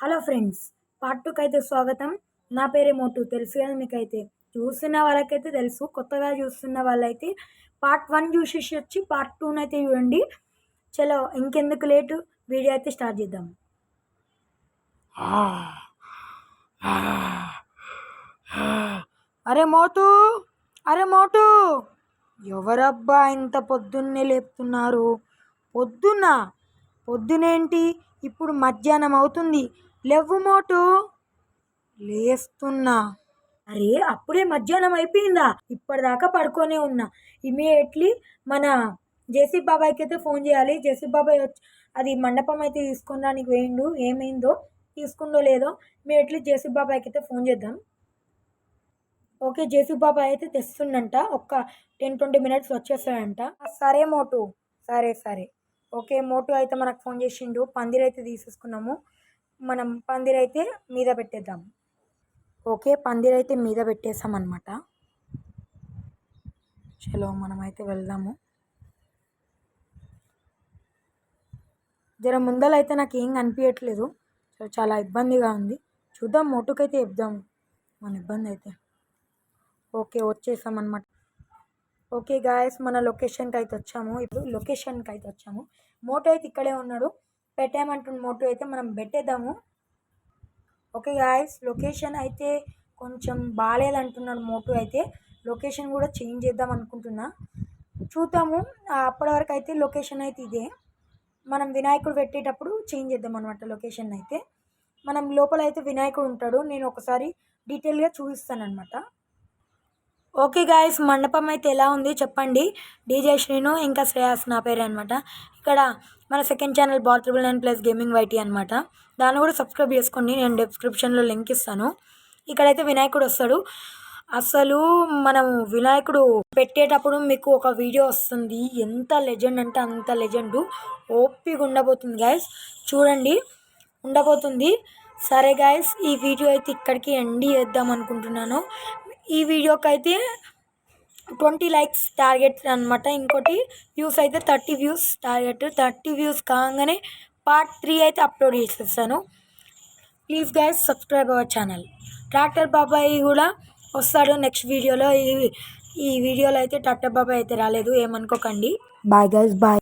Hello friends, part 2కి అయితే స్వాగతం. నా పేరే మోటు, తెలుసు కదా మీకైతే. చూస్తున్న వాళ్ళకైతే తెలుసు, కొత్తగా చూస్తున్న వాళ్ళైతే పార్ట్ 1 చూసేసి వచ్చి పార్ట్ 2 అయితే చూడండి. చలో ఇంకెందుకు లేటు, వీడియో అయితే స్టార్ట్ చేద్దాం. అరే మోటు, అరే మోటు, ఎవరబ్బా ఇంత పొద్దున్నే లేపుతున్నారు? పొద్దునేంటి, ఇప్పుడు మధ్యాహ్నం అవుతుంది. లేవు మోటు. లేస్తున్నా. అరే అప్పుడే మధ్యాహ్నం అయిపోయిందా? ఇప్పటిదాకా పడుకొనే ఉన్నా. ఇమీడియట్లీ మన జేసీ బాబాయ్కి అయితే ఫోన్ చేయాలి. జేసీ బాబాయ్ వచ్చి అది మండపం అయితే తీసుకున్నానికి వేయండు. ఏమైందో, తీసుకుందో లేదో ఇమీడియట్లీ జేసీ బాబాయ్కి అయితే ఫోన్ చేద్దాం. ఓకే, జేసీ బాబాయ్ అయితే తెస్తుండంట. ఒక్క 10-20 మినిట్స్ వచ్చేస్తాడంట. సరే మోటు, సరే. ఓకే, మోటు అయితే మనకు ఫోన్ చేసిండు. పందిరైతే తీసేసుకున్నాము. మనం పందిరైతే మీద పెట్టేద్దాం. ఓకే, పందిరైతే మీద పెట్టేసాం అనమాట. చలో మనమైతే వెళ్దాము. జర ముందలైతే నాకు ఏం కనిపించట్లేదు, చాలా ఇబ్బందిగా ఉంది. చూద్దాం, మోటుకైతే చెప్దాం మన ఇబ్బంది అయితే. ఓకే, వచ్చేసాం అనమాట. ఓకే గాయస్, మన లొకేషన్కి అయితే వచ్చాము. ఇప్పుడు లొకేషన్కి అయితే వచ్చాము. మోటో అయితే ఇక్కడే ఉన్నాడు. పెట్టామంటున్న మోటో అయితే మనం పెట్టేద్దాము. ఓకే గాయస్, లొకేషన్ అయితే కొంచెం బాగాలేదంటున్నాడు మోటో అయితే. లొకేషన్ కూడా చేంజ్ చేద్దాం అనుకుంటున్నా, చూద్దాము. అప్పటి వరకు అయితే లొకేషన్ అయితే ఇదే. మనం వినాయకుడు పెట్టేటప్పుడు చేంజ్ చేద్దాం అనమాట లొకేషన్ అయితే. మనం లోపల అయితే వినాయకుడు ఉంటాడు. నేను ఒకసారి డీటెయిల్గా చూపిస్తాను అనమాట. ఓకే గాయస్, మండపం అయితే ఎలా ఉంది చెప్పండి. డీజే శ్రీను ఇంకా శ్రేయాస్ నా పేరు అనమాట. ఇక్కడ మన second channel BAR999+ gaming YT అనమాట. దాన్ని కూడా సబ్స్క్రైబ్ చేసుకోండి, నేను డిస్క్రిప్షన్లో లింక్ ఇస్తాను. ఇక్కడైతే వినాయకుడు వస్తాడు. అసలు మనం వినాయకుడు పెట్టేటప్పుడు మీకు ఒక వీడియో వస్తుంది. ఎంత లెజెండ్ అంటే అంత లెజెండ్, ఓపిగా ఉండబోతుంది గాయస్. చూడండి, ఉండబోతుంది. సరే గాయస్, ఈ వీడియో అయితే ఇక్కడికి ఎండ్ చేద్దాం అనుకుంటున్నాను. ఈ వీడియోకి అయితే 20 లైక్స్ టార్గెట్ అనమాట. ఇంకోటి వ్యూస్ అయితే 30 వ్యూస్ టార్గెట్. 30 వ్యూస్ కాగానే పార్ట్ 3 అయితే అప్లోడ్ చేసేస్తాను. Please guys subscribe our channel. Tractor బాబాయ్ కూడా వస్తాడు నెక్స్ట్ వీడియోలో. ఈ వీడియోలో అయితే ట్రాక్టర్ బాబాయ్ అయితే రాలేదు, ఏమనుకోకండి. Bye guys, bye.